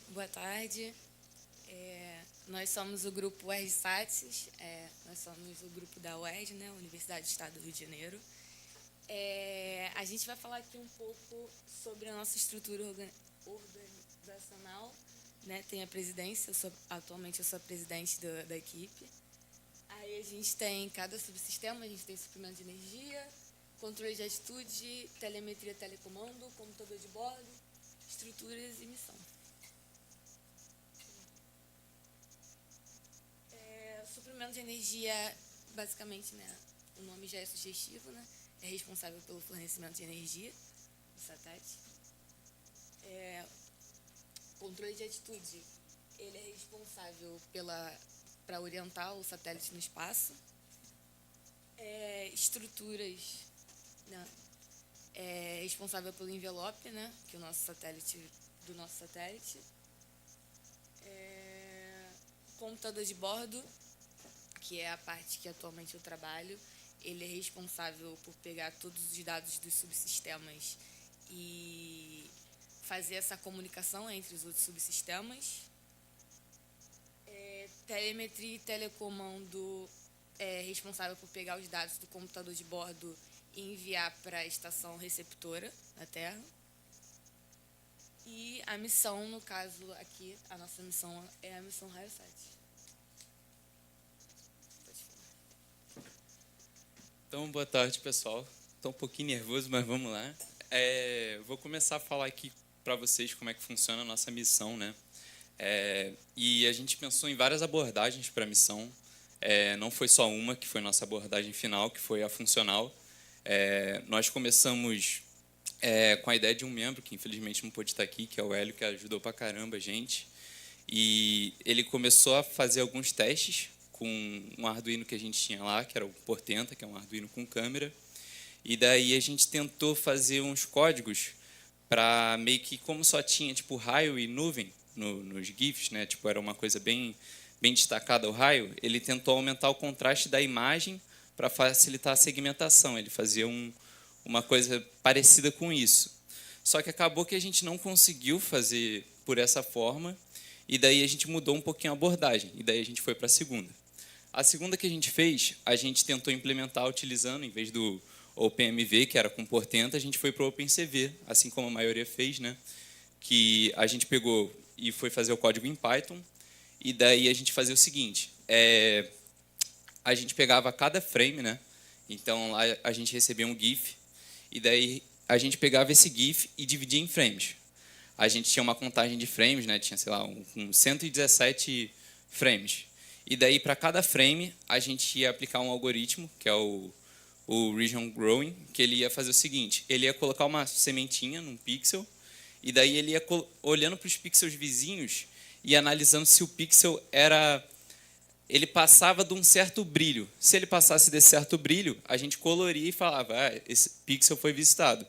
Boa tarde. Nós somos o grupo RSATS, nós somos o grupo da UERJ, né, Universidade do Estado do Rio de Janeiro. A gente vai falar aqui um pouco sobre a nossa estrutura organizacional, né? Tem a presidência, atualmente eu sou a presidente da equipe. Aí a gente tem cada subsistema, a gente tem suprimento de energia, controle de atitude, telemetria, telecomando, computador de bordo, estruturas e missão. Suprimento de energia, basicamente, né, o nome já é sugestivo, né, é responsável pelo fornecimento de energia do satélite. Controle de atitude, ele é responsável para orientar o satélite no espaço. Estruturas, né, é responsável pelo envelope, né, que é do nosso satélite. Computador de bordo, que é a parte que atualmente eu trabalho, ele é responsável por pegar todos os dados dos subsistemas e fazer essa comunicação entre os outros subsistemas. Telemetria e telecomando é responsável por pegar os dados do computador de bordo e enviar para a estação receptora na Terra. E a missão, no caso aqui, a nossa missão é a missão RAIOSAT. Então, boa tarde, pessoal. Estou um pouquinho nervoso, mas vamos lá. Vou começar a falar aqui para vocês como é que funciona a nossa missão, né? E a gente pensou em várias abordagens para a missão. Não foi só uma, que foi nossa abordagem final, que foi a funcional. Nós começamos com a ideia de um membro, que infelizmente não pôde estar aqui, que é o Hélio, que ajudou pra caramba a gente. E ele começou a fazer alguns testes com um Arduino que a gente tinha lá, que era o Portenta, que é um Arduino com câmera. E daí a gente tentou fazer uns códigos para meio que, como só tinha tipo raio e nuvem nos GIFs, né? Tipo, era uma coisa bem destacada o raio, ele tentou aumentar o contraste da imagem para facilitar a segmentação. Ele fazia uma coisa parecida com isso. Só que acabou que a gente não conseguiu fazer por essa forma, e daí a gente mudou um pouquinho a abordagem, e daí a gente foi para a segunda. A segunda que a gente fez, a gente tentou implementar utilizando, em vez do OpenMV, que era com Portenta, a gente foi para o OpenCV, assim como a maioria fez, né? Que a gente pegou e foi fazer o código em Python, e daí a gente fazia o seguinte, a gente pegava cada frame, né? Então lá a gente recebia um GIF, e daí a gente pegava esse GIF e dividia em frames. A gente tinha uma contagem de frames, né? Tinha, sei lá, 117 frames. E daí, para cada frame, a gente ia aplicar um algoritmo, que é o Region Growing, que ele ia fazer o seguinte, ele ia colocar uma sementinha num pixel, e daí ele ia olhando para os pixels vizinhos e analisando se o pixel ele passava de um certo brilho. Se ele passasse desse certo brilho, a gente coloria e falava, esse pixel foi visitado.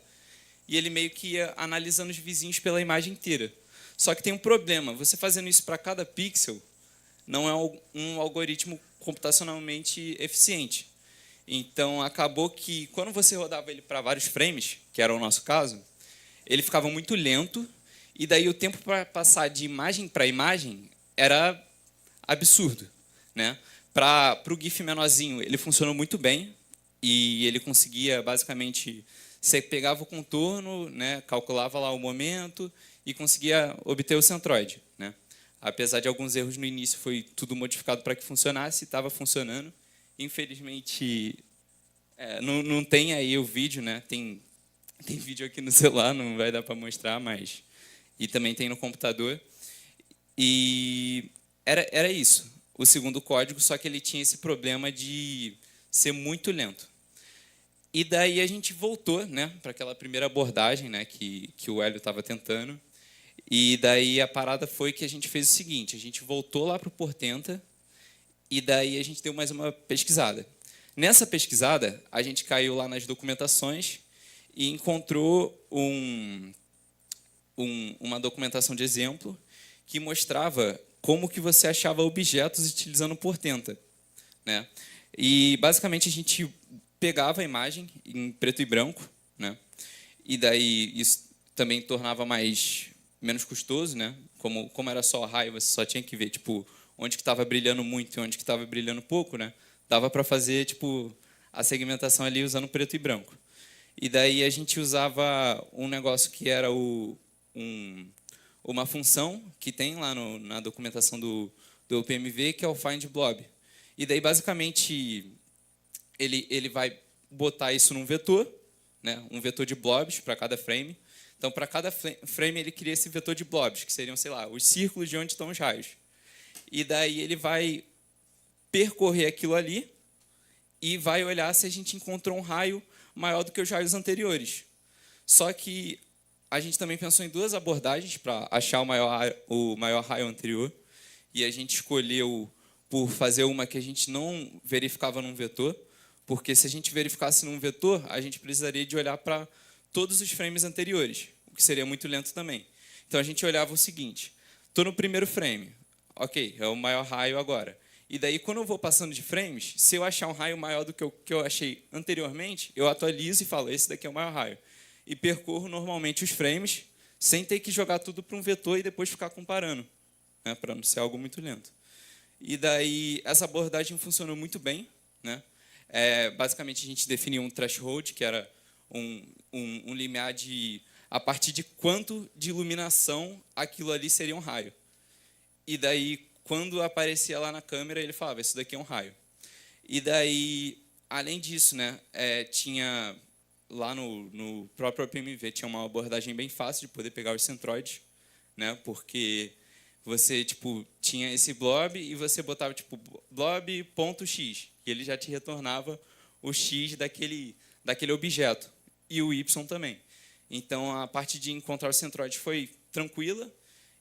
E ele meio que ia analisando os vizinhos pela imagem inteira. Só que tem um problema, você fazendo isso para cada pixel, não é um algoritmo computacionalmente eficiente. Então, acabou que, quando você rodava ele para vários frames, que era o nosso caso, ele ficava muito lento, e daí o tempo para passar de imagem para imagem era absurdo, né? Para o GIF menorzinho, ele funcionou muito bem, e ele conseguia, basicamente, você pegava o contorno, né, calculava lá o momento, e conseguia obter o centroide, né? Apesar de alguns erros no início, foi tudo modificado para que funcionasse, estava funcionando. Infelizmente, não tem aí o vídeo, né? Tem vídeo aqui no celular, não vai dar para mostrar, mas... E também tem no computador. E era isso, o segundo código, só que ele tinha esse problema de ser muito lento. E daí a gente voltou, né, para aquela primeira abordagem, né, que o Hélio estava tentando. E daí a parada foi que a gente fez o seguinte, a gente voltou lá para o Portenta, e daí a gente deu mais uma pesquisada. Nessa pesquisada, a gente caiu lá nas documentações e encontrou uma documentação de exemplo que mostrava como que você achava objetos utilizando o Portenta, né? E, basicamente, a gente pegava a imagem em preto e branco, né? E daí isso também tornava menos custoso, né? Como era só raio, você só tinha que ver tipo onde que estava brilhando muito e onde que estava brilhando pouco, né? Dava para fazer tipo a segmentação ali usando preto e branco. E daí a gente usava um negócio que era uma função que tem lá na documentação do OPMV, que é o find blob. E daí basicamente ele vai botar isso num vetor, né? Um vetor de blobs para cada frame. Então, para cada frame, ele cria esse vetor de blobs, que seriam, sei lá, os círculos de onde estão os raios. E daí ele vai percorrer aquilo ali e vai olhar se a gente encontrou um raio maior do que os raios anteriores. Só que a gente também pensou em duas abordagens para achar o maior raio anterior. E a gente escolheu por fazer uma que a gente não verificava num vetor, porque se a gente verificasse num vetor, a gente precisaria de olhar para todos os frames anteriores, o que seria muito lento também. Então a gente olhava o seguinte: estou no primeiro frame, ok, é o maior raio agora. E daí, quando eu vou passando de frames, se eu achar um raio maior do que eu achei anteriormente, eu atualizo e falo, esse daqui é o maior raio. E percorro normalmente os frames, sem ter que jogar tudo para um vetor e depois ficar comparando, né, para não ser algo muito lento. E daí, essa abordagem funcionou muito bem, né? Basicamente, a gente definiu um threshold, que era um limiar de a partir de quanto de iluminação aquilo ali seria um raio. E daí, quando aparecia lá na câmera, ele falava, isso daqui é um raio. E daí, além disso, né, tinha lá no próprio OPMV, tinha uma abordagem bem fácil de poder pegar os centroides, né, porque você tipo tinha esse blob e você botava tipo blob.x, e ele já te retornava o x daquele objeto, e o y também. Então, a parte de encontrar os centroides foi tranquila.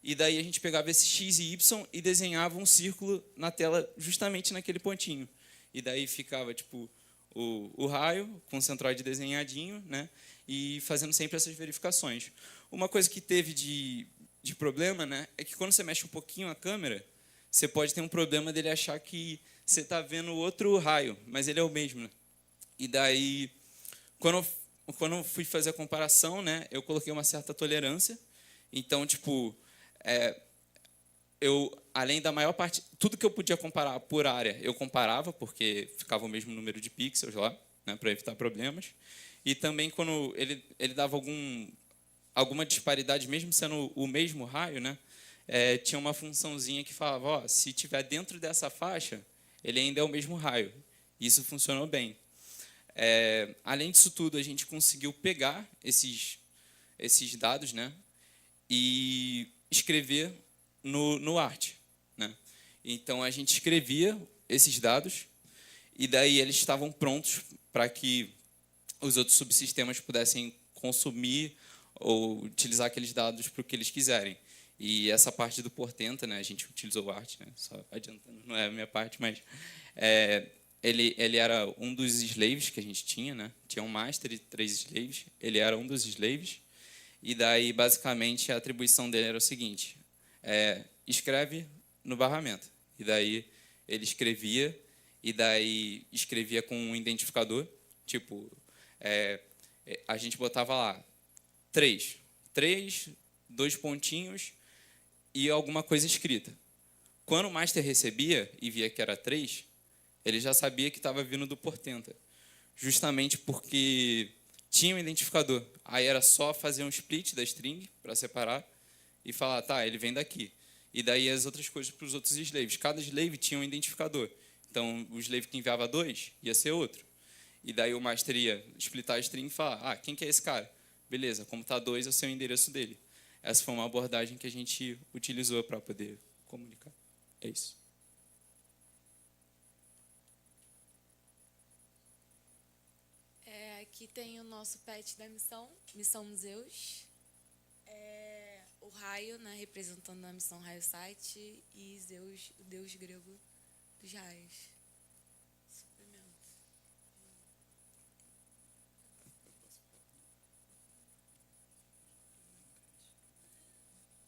E daí a gente pegava esse x e y e desenhava um círculo na tela justamente naquele pontinho. E daí ficava tipo o raio com o centroide desenhadinho, né? E fazendo sempre essas verificações. Uma coisa que teve de problema, né, é que quando você mexe um pouquinho a câmera, você pode ter um problema dele achar que você está vendo outro raio, mas ele é o mesmo, né? E daí, quando eu fui fazer a comparação, né, eu coloquei uma certa tolerância. Então, tipo, eu, além da maior parte, tudo que eu podia comparar por área, eu comparava, porque ficava o mesmo número de pixels lá, né, para evitar problemas. E também, quando ele dava alguma disparidade, mesmo sendo o mesmo raio, né, tinha uma funçãozinha que falava, ó, se estiver dentro dessa faixa, ele ainda é o mesmo raio. Isso funcionou bem. Além disso tudo, a gente conseguiu pegar esses dados, né, e escrever no Art, né? Então, a gente escrevia esses dados e daí eles estavam prontos para que os outros subsistemas pudessem consumir ou utilizar aqueles dados para o que eles quiserem. E essa parte do portenta, né, a gente utilizou o Art, né, só adiantando, não é a minha parte, mas ele era um dos slaves que a gente tinha, né? Tinha um master e 3 slaves. Ele era um dos slaves. E daí, basicamente, a atribuição dele era o seguinte: escreve no barramento. E daí ele escrevia, e daí escrevia com um identificador. Tipo, a gente botava lá 3, 2 pontinhos e alguma coisa escrita. Quando o master recebia e via que era 3, ele já sabia que estava vindo do portenta, justamente porque tinha um identificador. Aí era só fazer um split da string para separar e falar, tá, ele vem daqui. E daí as outras coisas para os outros slaves. Cada slave tinha um identificador. Então, o slave que enviava 2 ia ser outro. E daí o master ia splitar a string e falar, quem que é esse cara? Beleza, como está 2, é o seu endereço dele. Essa foi uma abordagem que a gente utilizou para poder comunicar. É isso. Aqui tem o nosso pet da missão Zeus. O raio, né, representando a missão Raio Site, e Zeus, o deus grego dos raios. Suprimento.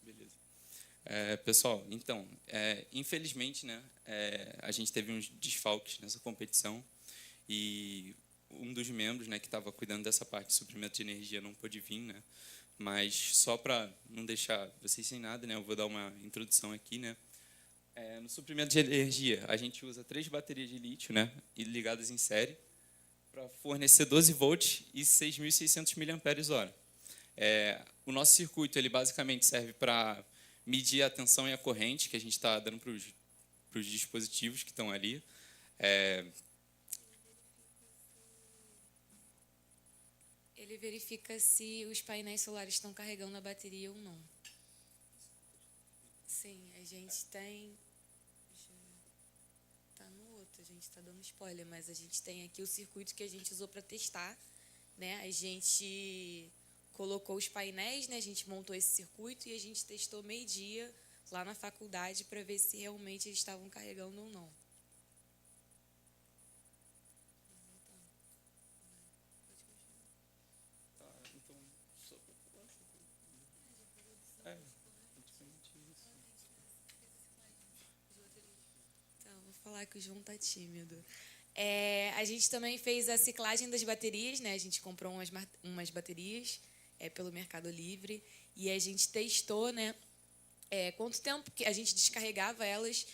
Beleza. Pessoal, então, infelizmente, né, a gente teve uns desfalques nessa competição e um dos membros, né, que estava cuidando dessa parte de suprimento de energia não pôde vir, né, mas só para não deixar vocês sem nada, né, eu vou dar uma introdução aqui, né. No suprimento de energia, a gente usa 3 baterias de lítio, né, ligadas em série, para fornecer 12 volts e 6.600 miliamperes-hora. O nosso circuito, ele basicamente serve para medir a tensão e a corrente que a gente está dando para os dispositivos que estão ali. Ele verifica se os painéis solares estão carregando a bateria ou não. Sim, a gente tem... Tá no outro, a gente está dando spoiler, mas a gente tem aqui o circuito que a gente usou para testar, né? A gente colocou os painéis, né? A gente montou esse circuito e a gente testou meio-dia lá na faculdade para ver se realmente eles estavam carregando ou não. Vou falar que o João tá tímido. A gente também fez a ciclagem das baterias, né? A gente comprou umas baterias pelo Mercado Livre e a gente testou, né? Quanto tempo que a gente descarregava elas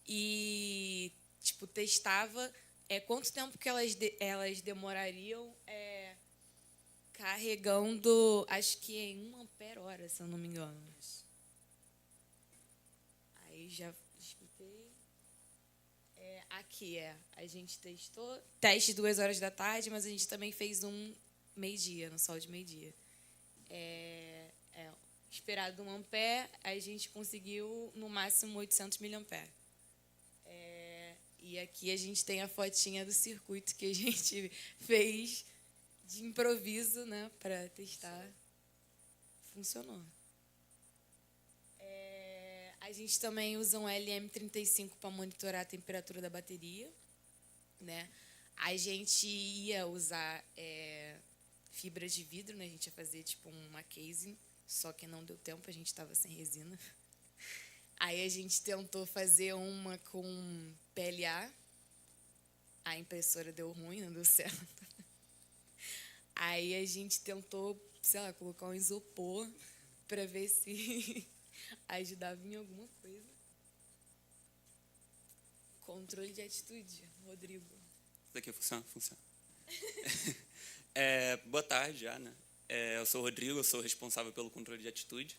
e tipo testava quanto tempo que elas demorariam carregando, acho que em 1 ampere-hora, se eu não me engano. Aí já expliquei. Aqui a gente testou, teste 2 horas da tarde, mas a gente também fez um meio-dia, no sol de meio-dia. Esperado 1 ampere, a gente conseguiu no máximo 800 miliamperes. E aqui a gente tem a fotinha do circuito que a gente fez de improviso, né, para testar. Funcionou. A gente também usa um LM35 para monitorar a temperatura da bateria, né? A gente ia usar fibra de vidro, né? A gente ia fazer tipo uma casing, só que não deu tempo, a gente estava sem resina. Aí a gente tentou fazer uma com PLA. A impressora deu ruim, não deu certo. Aí a gente tentou, sei lá, colocar um isopor para ver se ajudava em alguma coisa. Controle de atitude, Rodrigo. Isso daqui funciona? Funciona. Boa tarde já, né? Eu sou o Rodrigo, eu sou responsável pelo controle de atitude.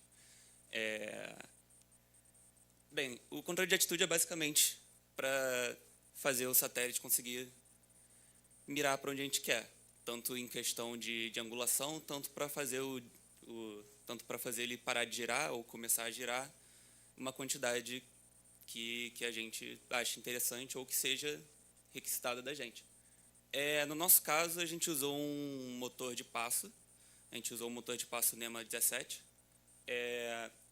Bem, o controle de atitude é basicamente para fazer o satélite conseguir mirar para onde a gente quer, tanto em questão de angulação, tanto para fazer ele parar de girar ou começar a girar uma quantidade que a gente acha interessante ou que seja requisitada da gente. No nosso caso, a gente usou um motor de passo. A gente usou o motor de passo NEMA 17.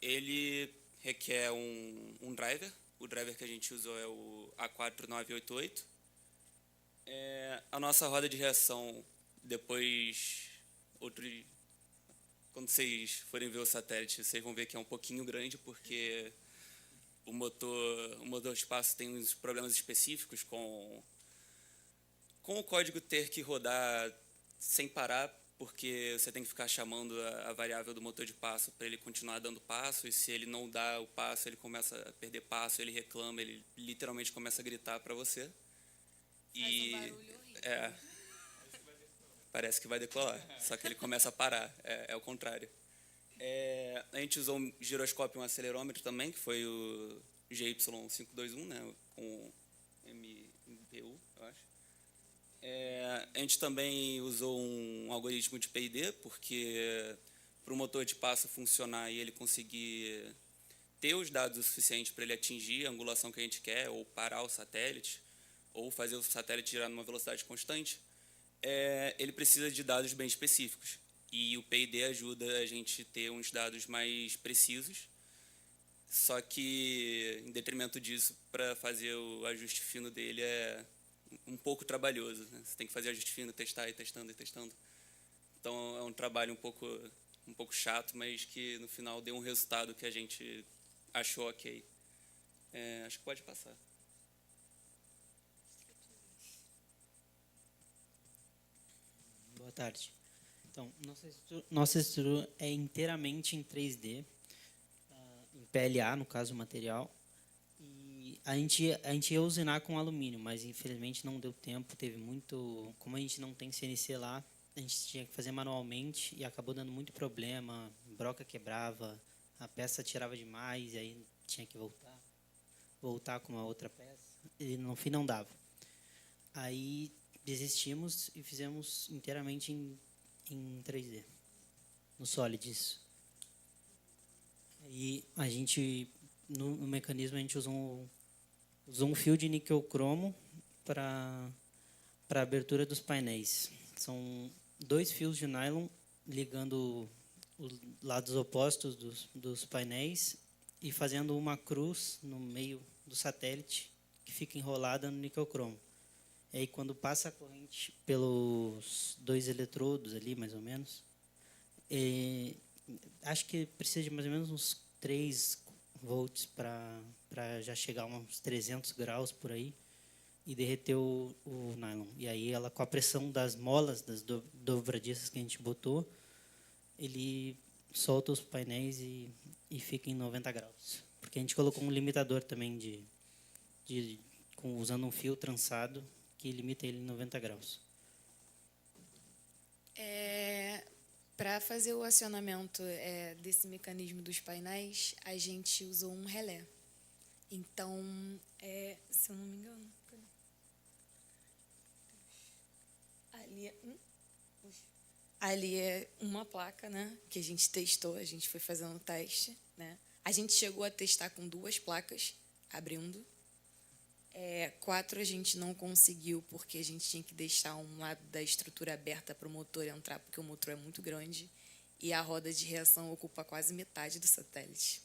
Ele requer um driver. O driver que a gente usou é o A4988. A nossa roda de reação, depois, quando vocês forem ver o satélite, vocês vão ver que é um pouquinho grande, porque o motor de passo tem uns problemas específicos com o código ter que rodar sem parar, porque você tem que ficar chamando a variável do motor de passo para ele continuar dando passo, e se ele não dá o passo, ele começa a perder passo, ele reclama, ele literalmente começa a gritar para você. Faz um barulho horrível. Parece que vai decolar, só que ele começa a parar, é o contrário. A gente usou um giroscópio e um acelerômetro também, que foi o GY521, né, com MPU, eu acho. A gente também usou um algoritmo de PID, porque para o motor de passo funcionar e ele conseguir ter os dados o suficiente para ele atingir a angulação que a gente quer, ou parar o satélite, ou fazer o satélite girar numa velocidade constante, ele precisa de dados bem específicos. E o PID ajuda a gente a ter uns dados mais precisos, só que, em detrimento disso, para fazer o ajuste fino dele é um pouco trabalhoso, né? Você tem que fazer ajuste fino, testar e testando e testando. Então, é um trabalho um pouco chato, mas que, no final, deu um resultado que a gente achou ok. Acho que pode passar. Boa tarde. Então, nossa estrutura é inteiramente em 3D, em PLA, no caso, o material. E a gente ia usinar com alumínio, mas infelizmente não deu tempo, teve muito... Como a gente não tem CNC lá, a gente tinha que fazer manualmente e acabou dando muito problema, broca quebrava, a peça tirava demais, e aí tinha que voltar com uma outra peça, e no fim não dava. Aí desistimos e fizemos inteiramente em 3D, no Solid, E a gente, no mecanismo, a gente usou um fio de níquel cromo para a abertura dos painéis. São 2 fios de nylon ligando os lados opostos dos painéis e fazendo uma cruz no meio do satélite que fica enrolada no níquel cromo. E aí, quando passa a corrente pelos 2 eletrodos ali, mais ou menos, acho que precisa de mais ou menos uns 3 volts para já chegar a uns 300 graus por aí e derreter o nylon. E aí, ela, com a pressão das molas, das dobradiças que a gente botou, ele solta os painéis e fica em 90 graus. Porque a gente colocou um limitador também usando um fio trançado que limita ele em 90 graus. Para fazer o acionamento desse mecanismo dos painéis, a gente usou um relé. Então, se eu não me engano, ali é uma placa, né, que a gente testou, a gente foi fazendo o teste, né? A gente chegou a testar com 2 placas abrindo. 4 a gente não conseguiu porque a gente tinha que deixar um lado da estrutura aberta para o motor entrar, porque o motor é muito grande e a roda de reação ocupa quase metade do satélite.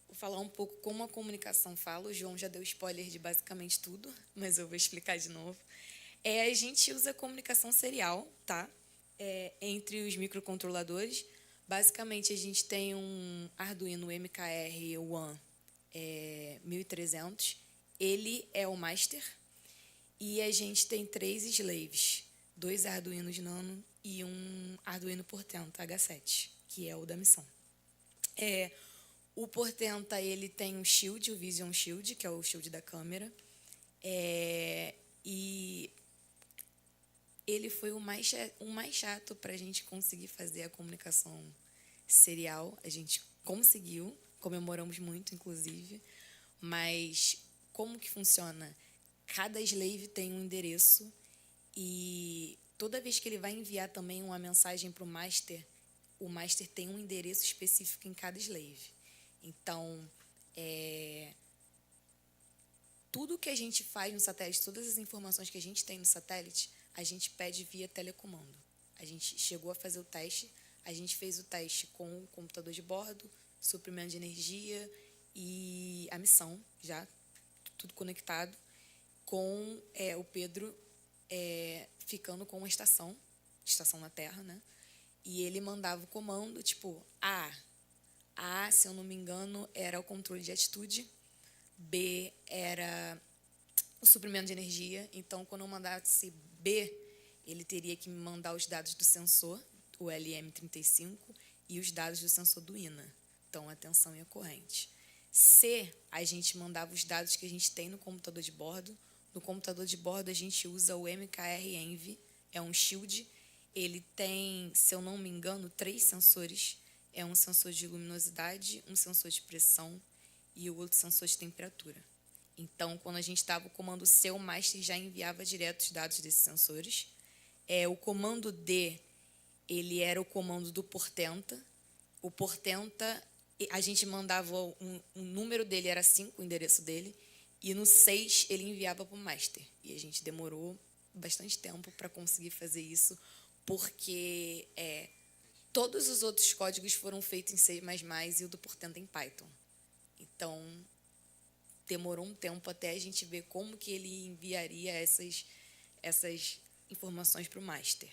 Vou falar um pouco como a comunicação fala. O João já deu spoiler de basicamente tudo, mas eu vou explicar de novo. A gente usa comunicação serial, tá? Entre os microcontroladores. Basicamente, a gente tem um Arduino MKR One 1300. Ele é o master. E a gente tem 3 slaves. 2 Arduinos Nano e um Arduino Portenta H7, que é o da missão. O Portenta, ele tem um shield, o Vision Shield, que é o shield da câmera. E ele foi o mais chato para a gente conseguir fazer a comunicação serial. A gente conseguiu, comemoramos muito, inclusive. Mas como que funciona? Cada slave tem um endereço e toda vez que ele vai enviar também uma mensagem para o master tem um endereço específico em cada slave. Então, tudo que a gente faz no satélite, todas as informações que a gente tem no satélite, a gente pede via telecomando. A gente chegou a fazer o teste, a gente fez o teste com o computador de bordo, suprimento de energia e a missão, já tudo conectado, com o Pedro ficando com a estação na Terra, né? E ele mandava o comando, tipo, A, se eu não me engano, era o controle de atitude, B era o suprimento de energia. Então, quando eu mandasse B, ele teria que me mandar os dados do sensor, o LM35, e os dados do sensor do INA. Então, a tensão e a corrente. C, a gente mandava os dados que a gente tem no computador de bordo. No computador de bordo, a gente usa o MKR Envy, é um shield. Ele tem, se eu não me engano, 3 sensores. É um sensor de luminosidade, um sensor de pressão e o outro sensor de temperatura. Então, quando a gente dava o comando C, o master já enviava direto os dados desses sensores. O comando D, ele era o comando do Portenta. O Portenta, a gente mandava o número dele, era 5, o endereço dele, e no 6 ele enviava para o master. E a gente demorou bastante tempo para conseguir fazer isso, porque todos os outros códigos foram feitos em C++ e o do Portenta em Python. Então, demorou um tempo até a gente ver como que ele enviaria essas informações para o master.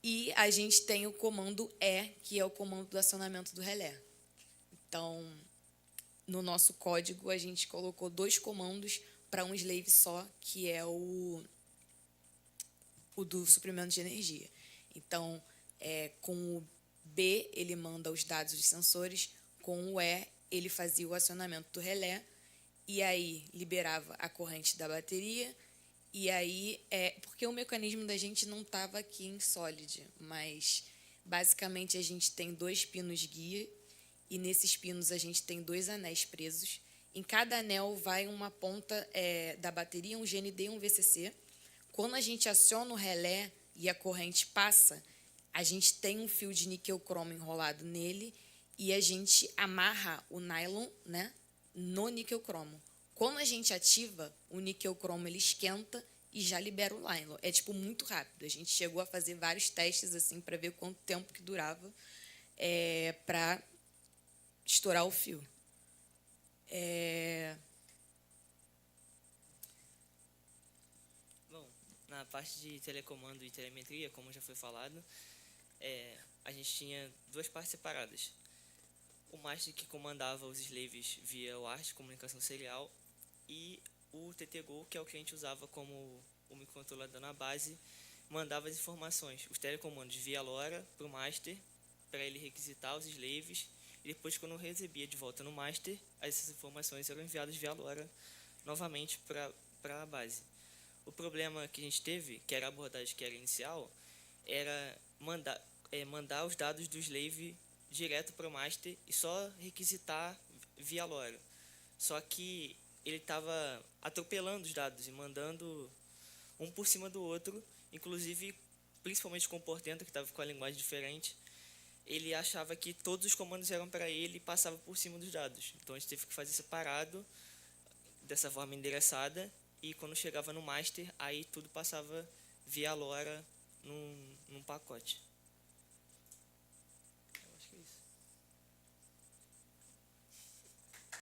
E a gente tem o comando E, que é o comando do acionamento do relé. Então, no nosso código, a gente colocou 2 comandos para um slave só, que é o do suprimento de energia. Então, com o B, ele manda os dados dos sensores, com o E, ele fazia o acionamento do relé, e aí liberava a corrente da bateria, e aí, porque o mecanismo da gente não estava aqui em Solid, mas basicamente a gente tem 2 pinos guia, e nesses pinos a gente tem 2 anéis presos. Em cada anel vai uma ponta da bateria, um GND e um VCC. Quando a gente aciona o relé e a corrente passa, a gente tem um fio de níquel cromo enrolado nele e a gente amarra o nylon, né, no níquel cromo. Quando a gente ativa, o níquel cromo ele esquenta e já libera o nylon. É tipo muito rápido. A gente chegou a fazer vários testes assim para ver quanto tempo que durava para estourar o fio. Bom, na parte de telecomando e telemetria, como já foi falado, a gente tinha 2 partes separadas. O master que comandava os slaves via o ART, comunicação serial, e o TTGO, que é o que a gente usava como o microcontrolador na base, mandava as informações, os telecomandos via LoRa para o master, para ele requisitar os slaves, e depois, quando recebia de volta no master, essas informações eram enviadas via LoRa novamente para a base. O problema que a gente teve, que era a abordagem que era inicial, era mandar os dados do slave direto para o master e só requisitar via LoRa. Só que ele estava atropelando os dados e mandando um por cima do outro, inclusive, principalmente com o portento, que estava com a linguagem diferente. Ele achava que todos os comandos eram para ele e passava por cima dos dados. Então a gente teve que fazer separado, dessa forma endereçada, e quando chegava no master, aí tudo passava via LoRa num pacote.